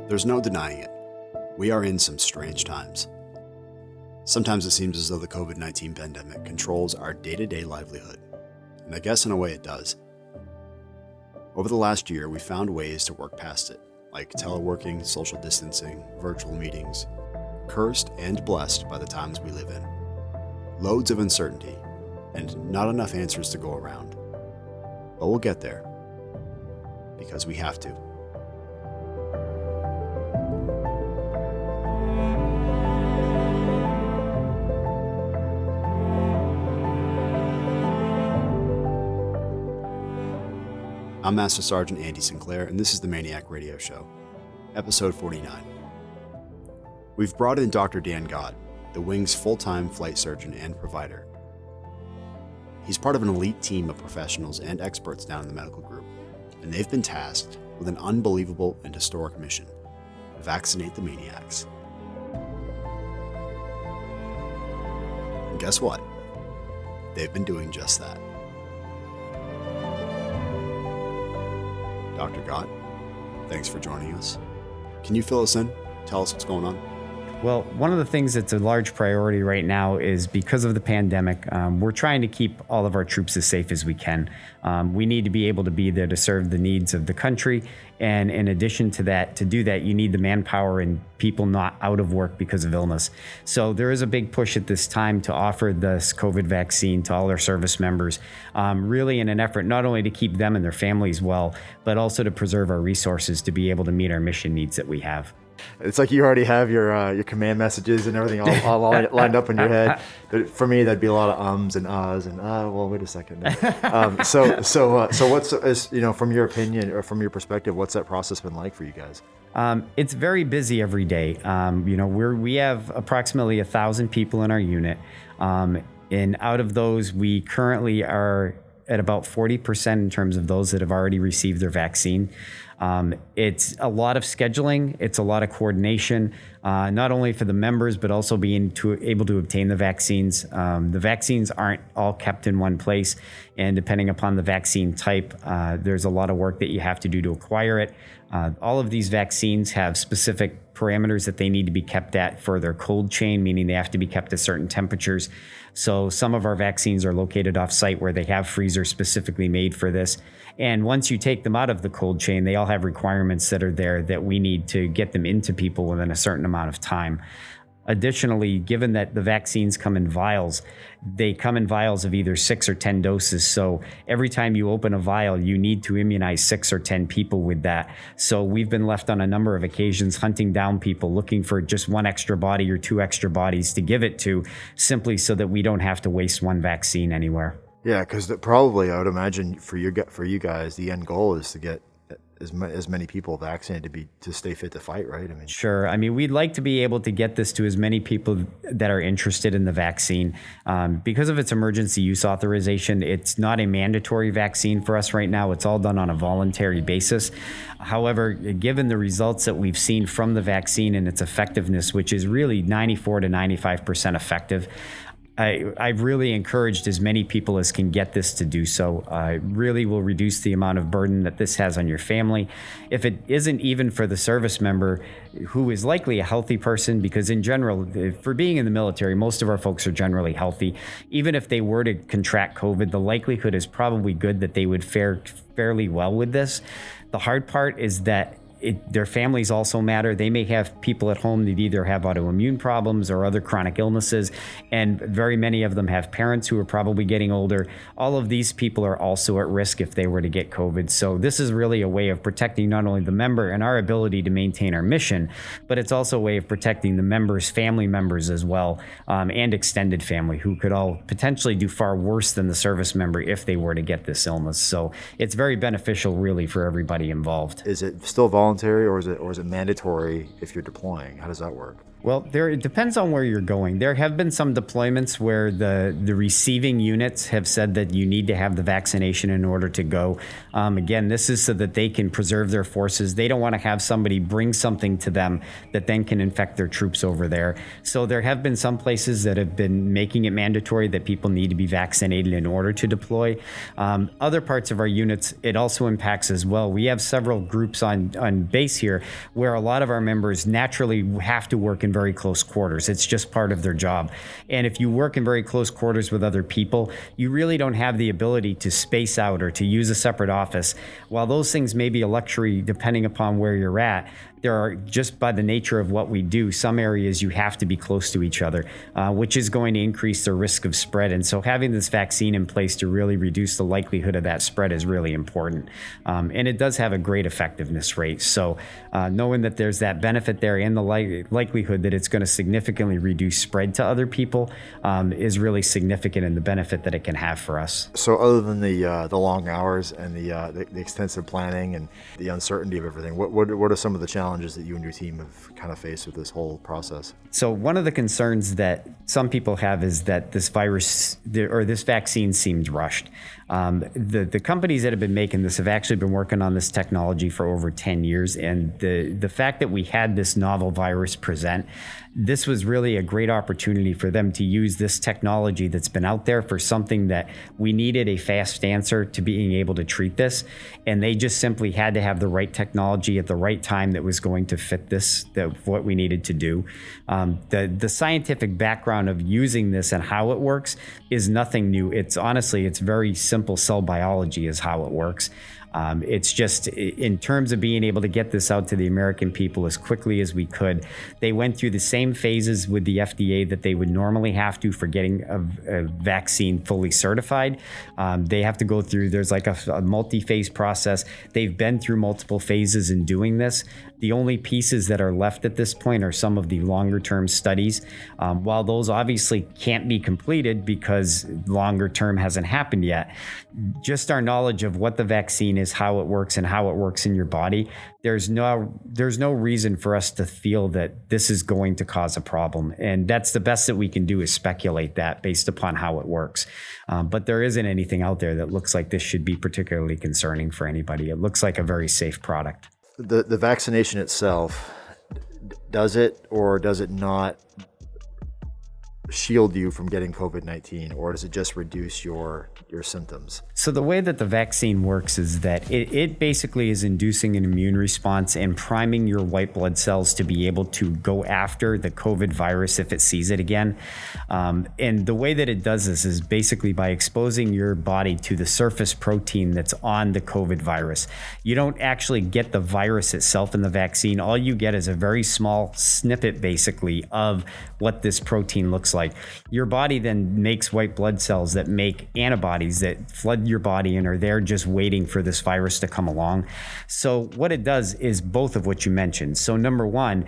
There's no denying it. We are in some strange times. Sometimes it seems as though the COVID-19 pandemic controls our day-to-day livelihood, and I guess in a way it does. Over the last year, we found ways to work past it, like teleworking, social distancing, virtual meetings, cursed and blessed by the times we live in. Loads of uncertainty, and not enough answers to go around. But we'll get there, because we have to. I'm Master Sergeant Andy Sinclair, and this is the MAINEiac Radio Show, episode 49. We've brought in Dr. Dan Gott, the Wing's full-time flight surgeon and provider. He's part of an elite team of professionals and experts down in the medical group, and they've been tasked with an unbelievable and historic mission: vaccinate the MAINEiacs. And guess what? They've been doing just that. Dr. Gott, thanks for joining us. Can you fill us in? Tell us what's going on. Well, one of the things that's a large priority right now is because of the pandemic, we're trying to keep all of our troops as safe as we can. We need to be able to be there to serve the needs of the country. And in addition to that, to do that, you need the manpower and people not out of work because of illness. So there is a big push at this time to offer this COVID vaccine to all our service members, really in an effort not only to keep them and their families well, but also to preserve our resources to be able to meet our mission needs that we have. It's like you already have your command messages and everything all lined up in your head. But for me, that'd be a lot of ums and ahs and well, wait a second. So what's from your opinion or from your perspective, what's that process been like for you guys? It's very busy every day. We have approximately 1,000 people in our unit, and out of those, we currently are at about 40% in terms of those that have already received their vaccine. It's a lot of scheduling. It's a lot of coordination, not only for the members, but also being able to obtain the vaccines. The vaccines aren't all kept in one place. And depending upon the vaccine type, there's a lot of work that you have to do to acquire it. All of these vaccines have specific parameters that they need to be kept at for their cold chain, meaning they have to be kept at certain temperatures. So some of our vaccines are located off-site where they have freezers specifically made for this. And once you take them out of the cold chain, they all have requirements that are there that we need to get them into people within a certain amount of time. Additionally, given that the vaccines come in vials, they come in vials of either 6 or 10 doses. So every time you open a vial, you need to immunize 6 or 10 people with that. So we've been left on a number of occasions hunting down people, looking for just one extra body or 2 extra bodies to give it to, simply so that we don't have to waste one vaccine anywhere. Yeah, because probably I would imagine for you guys, the end goal is to get as many people vaccinated to stay fit to fight, right? Sure. We'd like to be able to get this to as many people that are interested in the vaccine. Because of its emergency use authorization, it's not a mandatory vaccine for us right now. It's all done on a voluntary basis. However, given the results that we've seen from the vaccine and its effectiveness, which is really 94 to 95% effective, I've really encouraged as many people as can get this to do so. It really will reduce the amount of burden that this has on your family. If it isn't even for the service member who is likely a healthy person, because in general, for being in the military, most of our folks are generally healthy. Even if they were to contract COVID, the likelihood is probably good that they would fare fairly well with this. The hard part is that their families also matter. They may have people at home that either have autoimmune problems or other chronic illnesses, and very many of them have parents who are probably getting older. All of these people are also at risk if they were to get COVID. So this is really a way of protecting not only the member and our ability to maintain our mission, but it's also a way of protecting the members' family members as well, and extended family who could all potentially do far worse than the service member if they were to get this illness. So it's very beneficial really for everybody involved. Is it still voluntary or is it mandatory if you're deploying? How does that work? Well, it depends on where you're going. There have been some deployments where the receiving units have said that you need to have the vaccination in order to go. Again, this is so that they can preserve their forces. They don't want to have somebody bring something to them that then can infect their troops over there. So there have been some places that have been making it mandatory that people need to be vaccinated in order to deploy. Other parts of our units, it also impacts as well. We have several groups on base here where a lot of our members naturally have to work in very close quarters. It's just part of their job. And if you work in very close quarters with other people, you really don't have the ability to space out or to use a separate office. While those things may be a luxury depending upon where you're at, there are, just by the nature of what we do, some areas you have to be close to each other, which is going to increase the risk of spread. And so having this vaccine in place to really reduce the likelihood of that spread is really important. And it does have a great effectiveness rate. So knowing that there's that benefit there and the likelihood that it's going to significantly reduce spread to other people is really significant in the benefit that it can have for us. So other than the long hours and the extensive planning and the uncertainty of everything, what are some of the challenges that you and your team have kind of faced with this whole process? So one of the concerns that some people have is that this virus or this vaccine seems rushed. The companies that have been making this have actually been working on this technology for over 10 years. And the fact that we had this novel virus present, this was really a great opportunity for them to use this technology that's been out there for something that we needed a fast answer to being able to treat this. And they just simply had to have the right technology at the right time that was going to fit what we needed to do. The scientific background of using this and how it works is nothing new. It's very simple cell biology is how it works. It's just in terms of being able to get this out to the American people as quickly as we could. They went through the same phases with the FDA that they would normally have to for getting a vaccine fully certified. They have to go through, there's like a multi-phase process. They've been through multiple phases in doing this. The only pieces that are left at this point are some of the longer term studies. While those obviously can't be completed because longer term hasn't happened yet, just our knowledge of what the vaccine is, how it works, and how it works in your body, there's no reason for us to feel that this is going to cause a problem. And that's the best that we can do, is speculate that based upon how it works. But there isn't anything out there that looks like this should be particularly concerning for anybody. It looks like a very safe product. The vaccination itself, does it or does it not shield you from getting COVID-19, or does it just reduce your symptoms? So the way that the vaccine works is that it basically is inducing an immune response and priming your white blood cells to be able to go after the COVID virus if it sees it again. And the way that it does this is basically by exposing your body to the surface protein that's on the COVID virus. You don't actually get the virus itself in the vaccine. All you get is a very small snippet, basically, of what this protein looks like. Your body then makes white blood cells that make antibodies that flood your body and are there just waiting for this virus to come along. So what it does is both of what you mentioned. So number one,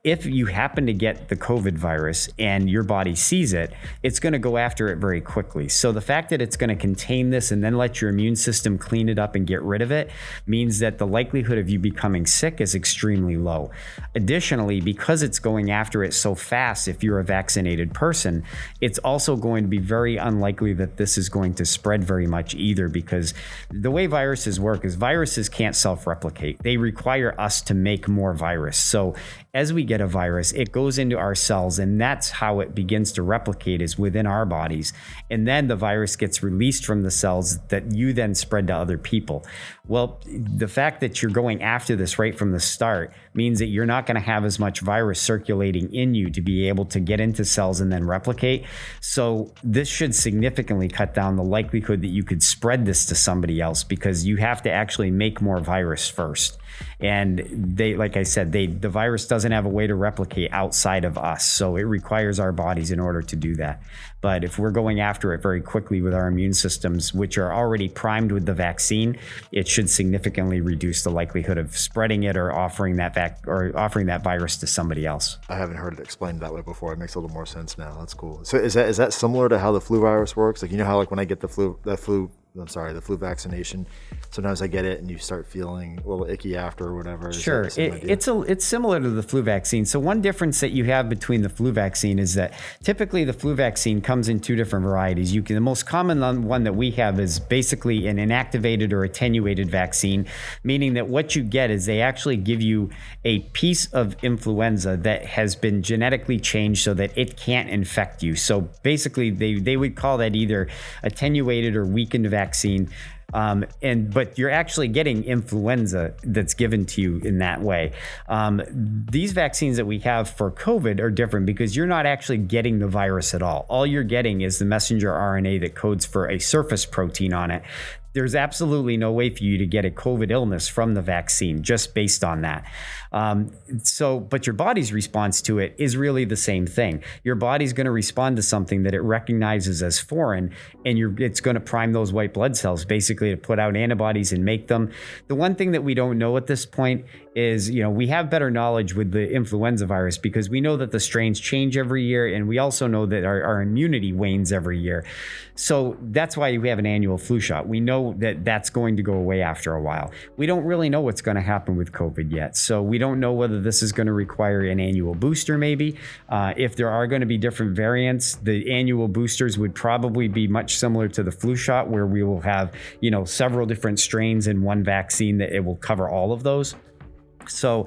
if you happen to get the COVID virus and your body sees it, it's going to go after it very quickly. So the fact that it's going to contain this and then let your immune system clean it up and get rid of it means that the likelihood of you becoming sick is extremely low. Additionally, because it's going after it so fast, if you're a vaccinated person, it's also going to be very unlikely that this is going to spread very much either, because the way viruses work is viruses can't self-replicate. They require us to make more virus. So as we get a virus, it goes into our cells, and that's how it begins to replicate, is within our bodies. And then the virus gets released from the cells that you then spread to other people. Well, the fact that you're going after this right from the start means that you're not going to have as much virus circulating in you to be able to get into cells and then replicate. So this should significantly cut down the likelihood that you could spread this to somebody else, because you have to actually make more virus first. And like I said, the virus doesn't have a way to replicate outside of us. So it requires our bodies in order to do that. But if we're going after it very quickly with our immune systems, which are already primed with the vaccine, it should significantly reduce the likelihood of spreading it or offering that virus to somebody else. I haven't heard it explained that way before. It makes a little more sense now. That's cool. So is that similar to how the flu virus works? Like, you know how, like, when I get the flu the flu vaccination. Sometimes I get it and you start feeling a little icky after or whatever. Sure. It's similar to the flu vaccine. So one difference that you have between the flu vaccine is that typically the flu vaccine comes in two different varieties. The most common one that we have is basically an inactivated or attenuated vaccine, meaning that what you get is they actually give you a piece of influenza that has been genetically changed so that it can't infect you. So basically they would call that either attenuated or weakened vaccine. But you're actually getting influenza that's given to you in that way. These vaccines that we have for COVID are different because you're not actually getting the virus at all. All you're getting is the messenger RNA that codes for a surface protein on it. There's absolutely no way for you to get a COVID illness from the vaccine just based on that. But your body's response to it is really the same thing. Your body's going to respond to something that it recognizes as foreign, and it's going to prime those white blood cells basically to put out antibodies and make them. The one thing that we don't know at this point is, we have better knowledge with the influenza virus because we know that the strains change every year, and we also know that our immunity wanes every year. So that's why we have an annual flu shot. We know that that's going to go away after a while. We don't really know what's going to happen with COVID yet. So we don't know whether this is going to require an annual booster maybe. If there are going to be different variants, the annual boosters would probably be much similar to the flu shot where we will have, several different strains in one vaccine that it will cover all of those. So,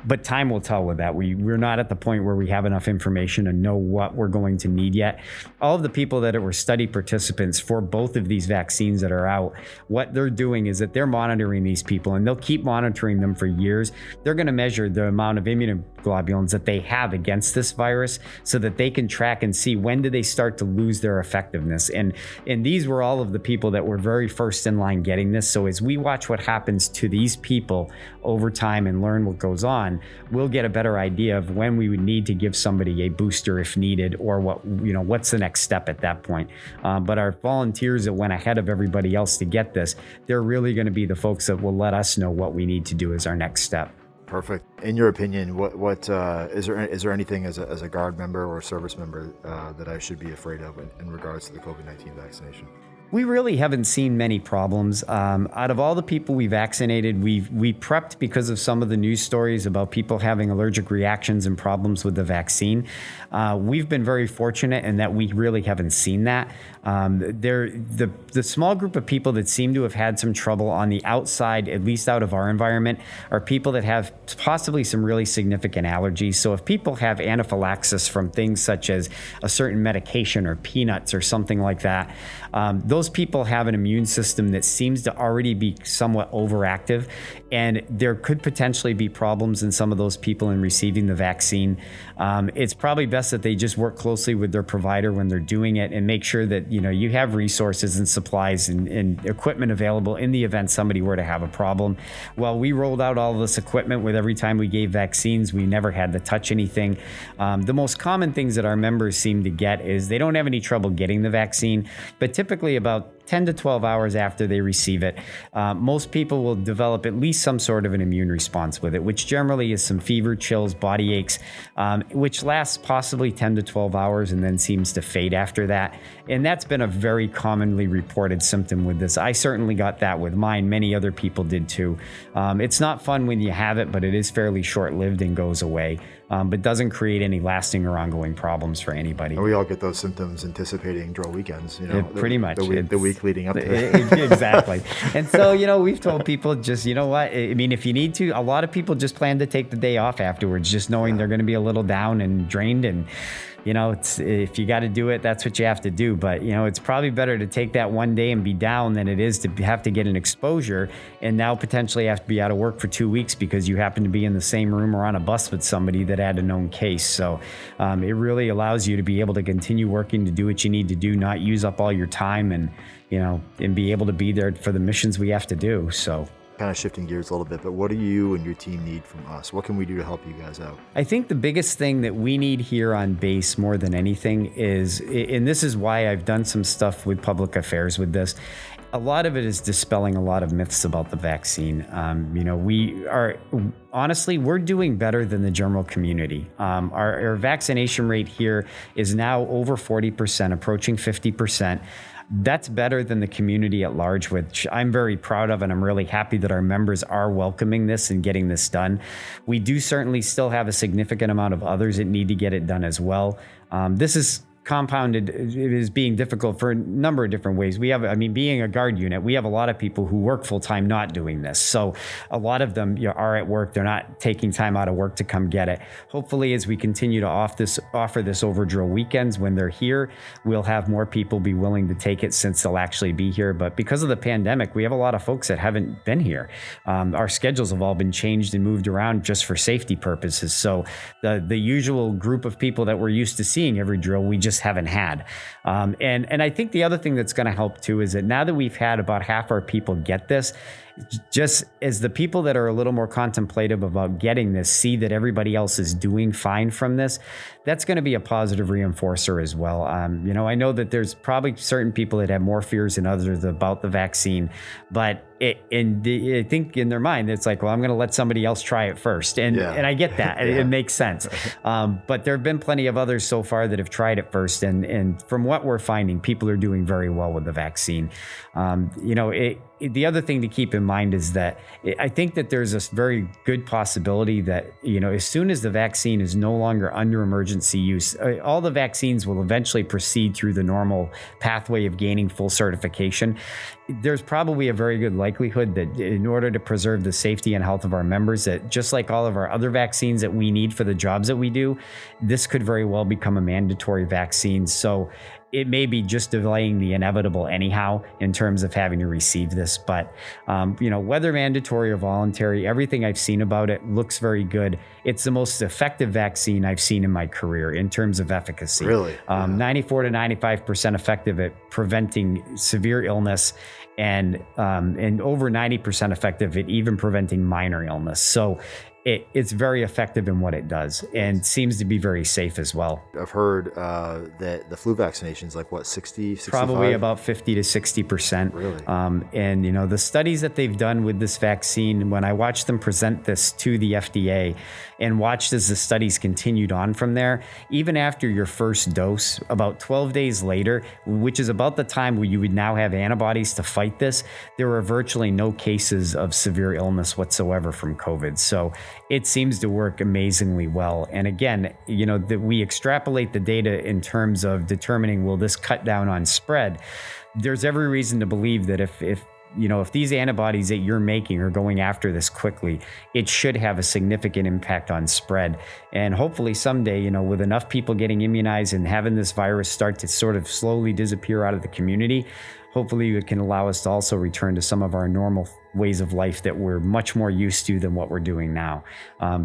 but time will tell with that. We're not at the point where we have enough information to know what we're going to need yet. All of the people that were study participants for both of these vaccines that are out, what they're doing is that they're monitoring these people, and they'll keep monitoring them for years. They're going to measure the amount of immunoglobulins that they have against this virus so that they can track and see when do they start to lose their effectiveness. And these were all of the people that were very first in line getting this. So as we watch what happens to these people over time and learn what goes on, we'll get a better idea of when we would need to give somebody a booster if needed, or what's the next step at that point. But our volunteers that went ahead of everybody else to get this, they're really going to be the folks that will let us know what we need to do as our next step. Perfect. In your opinion, what is there anything as a Guard member or service member that I should be afraid of in regards to the COVID-19 vaccination? We really haven't seen many problems. Out of all the people we vaccinated, we prepped because of some of the news stories about people having allergic reactions and problems with the vaccine. We've been very fortunate in that we really haven't seen that. The small group of people that seem to have had some trouble on the outside, at least out of our environment, are people that have possibly some really significant allergies. So if people have anaphylaxis from things such as a certain medication or peanuts or something like that, those people have an immune system that seems to already be somewhat overactive, and there could potentially be problems in some of those people in receiving the vaccine. It's probably best that they just work closely with their provider when they're doing it and make sure that you have resources and supplies and equipment available in the event somebody were to have a problem. Well, we rolled out all of this equipment with every time we gave vaccines. We never had to touch anything. The most common things that our members seem to get is they don't have any trouble getting the vaccine, but typically about 10 to 12 hours after they receive it, most people will develop at least some sort of an immune response with it, which generally is some fever, chills, body aches, which lasts possibly 10 to 12 hours and then seems to fade after that. And that's been a very commonly reported symptom with this. I certainly got that with mine. Many other people did too. It's not fun when you have it, but it is fairly short-lived and goes away. But doesn't create any lasting or ongoing problems for anybody. And we all get those symptoms anticipating drill weekends, pretty much. The week leading up to it. Exactly. And so, we've told people just, what, I mean, if you need to, a lot of people just plan to take the day off afterwards, just knowing they're going to be a little down and drained, and it's, if you got to do it, that's what you have to do. But, it's probably better to take that one day and be down than it is to have to get an exposure and now potentially have to be out of work for 2 weeks because you happen to be in the same room or on a bus with somebody that had a known case. So it really allows you to be able to continue working, to do what you need to do, not use up all your time, and, and be able to be there for the missions we have to do. So. Kind of shifting gears a little bit, but what do you and your team need from us? What can we do to help you guys out? I think the biggest thing that we need here on base more than anything is, and this is why I've done some stuff with public affairs with this, A lot of it is dispelling a lot of myths about the vaccine. We're doing better than the general community. Our vaccination rate here is now over 40%, approaching 50%. That's better than the community at large, which I'm very proud of, and I'm really happy that our members are welcoming this and getting this done. We do certainly still have a significant amount of others that need to get it done as well. This is compounded. It is being difficult for a number of different ways. Being a guard unit, we have a lot of people who work full time not doing this. So a lot of them are at work. They're not taking time out of work to come get it. Hopefully, as we continue to offer this over drill weekends when they're here, we'll have more people be willing to take it since they'll actually be here. But because of the pandemic, we have a lot of folks that haven't been here. Our schedules have all been changed and moved around just for safety purposes. So the usual group of people that we're used to seeing every drill, we just haven't had. And I think the other thing that's going to help too is that now that we've had about half our people get this, just as the people that are a little more contemplative about getting this see that everybody else is doing fine from this, that's going to be a positive reinforcer as well. I know that there's probably certain people that have more fears than others about the vaccine, but I think in their mind, it's like, well, I'm going to let somebody else try it first. And I get that. It makes sense. But there have been plenty of others so far that have tried it first. And from what we're finding, people are doing very well with the vaccine. The other thing to keep in mind is that I think that there's a very good possibility that, as soon as the vaccine is no longer under emergency use, all the vaccines will eventually proceed through the normal pathway of gaining full certification. There's probably a very good likelihood that in order to preserve the safety and health of our members, that just like all of our other vaccines that we need for the jobs that we do, this could very well become a mandatory vaccine. So it may be just delaying the inevitable anyhow in terms of having to receive this. But, whether mandatory or voluntary, everything I've seen about it looks very good. It's the most effective vaccine I've seen in my career in terms of efficacy. Really? 94 to 95% effective at preventing severe illness and over 90% effective at even preventing minor illness. So it's very effective in what it does and seems to be very safe as well. I've heard that the flu vaccination is like, what, 60, 65? Probably about 50 to 60%. Really? And the studies that they've done with this vaccine, when I watched them present this to the FDA and watched as the studies continued on from there, even after your first dose, about 12 days later, which is about the time where you would now have antibodies to fight this, there were virtually no cases of severe illness whatsoever from COVID. So it seems to work amazingly well. And again, that we extrapolate the data in terms of determining, will this cut down on spread? There's every reason to believe that if these antibodies that you're making are going after this quickly, it should have a significant impact on spread. And hopefully someday, with enough people getting immunized and having this virus start to sort of slowly disappear out of the community, hopefully it can allow us to also return to some of our normal ways of life that we're much more used to than what we're doing now.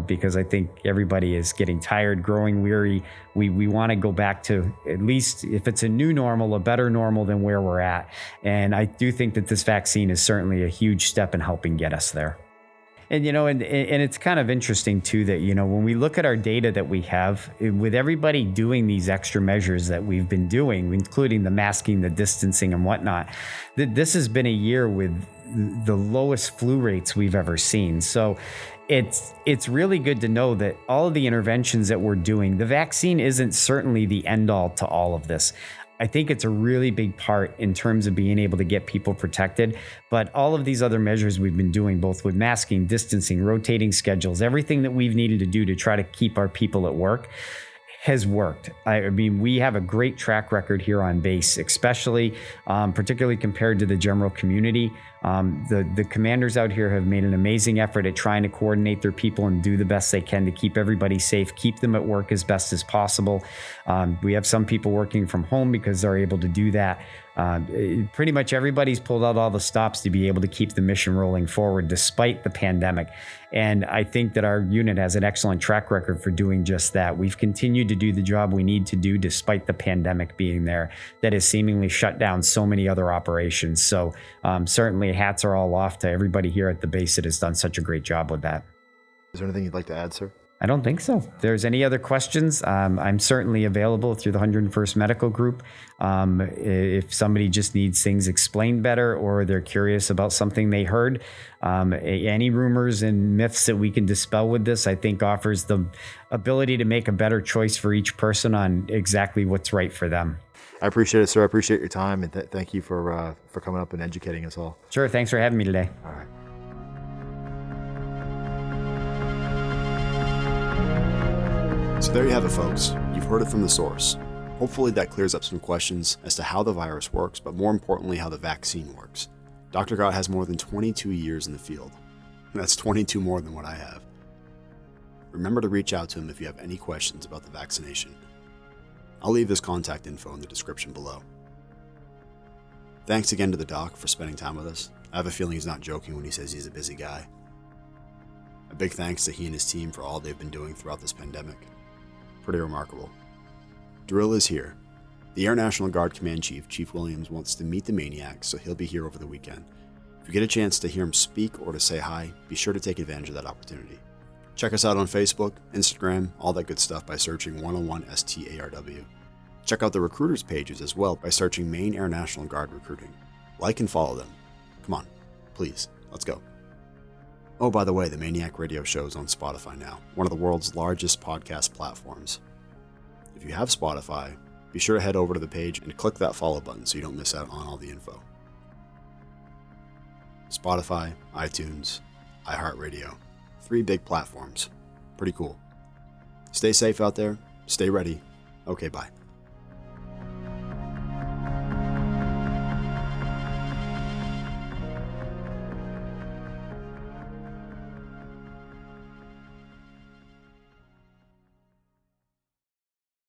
Because I think everybody is getting tired, growing weary. We want to go back to, at least if it's a new normal, a better normal than where we're at. And I do think that this vaccine is certainly a huge step in helping get us there. And, and it's kind of interesting too that, when we look at our data that we have with everybody doing these extra measures that we've been doing, including the masking, the distancing and whatnot, that this has been a year with the lowest flu rates we've ever seen. So it's really good to know that all of the interventions that we're doing, the vaccine isn't certainly the end all to all of this. I think it's a really big part in terms of being able to get people protected. But all of these other measures we've been doing, both with masking, distancing, rotating schedules, everything that we've needed to do to try to keep our people at work has worked. We have a great track record here on base, especially particularly compared to the general community. The commanders out here have made an amazing effort at trying to coordinate their people and do the best they can to keep everybody safe, keep them at work as best as possible. We have some people working from home because they're able to do that. Pretty much everybody's pulled out all the stops to be able to keep the mission rolling forward despite the pandemic. And I think that our unit has an excellent track record for doing just that. We've continued to do the job we need to do despite the pandemic being there that has seemingly shut down so many other operations. So certainly hats are all off to everybody here at the base that has done such a great job with that. Is there anything you'd like to add, sir? I don't think so. If there's any other questions, I'm certainly available through the 101st Medical Group. If somebody just needs things explained better or they're curious about something they heard, any rumors and myths that we can dispel with this, I think offers the ability to make a better choice for each person on exactly what's right for them. I appreciate it, sir. I appreciate your time, and thank you for coming up and educating us all. Sure. Thanks for having me today. All right. So there you have it, folks. You've heard it from the source. Hopefully that clears up some questions as to how the virus works, but more importantly, how the vaccine works. Dr. Gott has more than 22 years in the field. That's 22 more than what I have. Remember to reach out to him if you have any questions about the vaccination. I'll leave his contact info in the description below. Thanks again to the doc for spending time with us. I have a feeling he's not joking when he says he's a busy guy. A big thanks to he and his team for all they've been doing throughout this pandemic. Pretty remarkable. Drill is here. The Air National Guard Command Chief, Chief Williams, wants to meet the MAINEiacs, so he'll be here over the weekend. If you get a chance to hear him speak or to say hi, be sure to take advantage of that opportunity. Check us out on Facebook, Instagram, all that good stuff by searching 101 STARW. Check out the recruiters pages as well by searching Maine Air National Guard Recruiting. Like and follow them. Come on, please, let's go. Oh, by the way, the MAINEiac radio show is on Spotify now, one of the world's largest podcast platforms. If you have Spotify, be sure to head over to the page and click that follow button so you don't miss out on all the info. Spotify, iTunes, iHeartRadio, 3 big platforms. Pretty cool. Stay safe out there, stay ready. Okay, bye.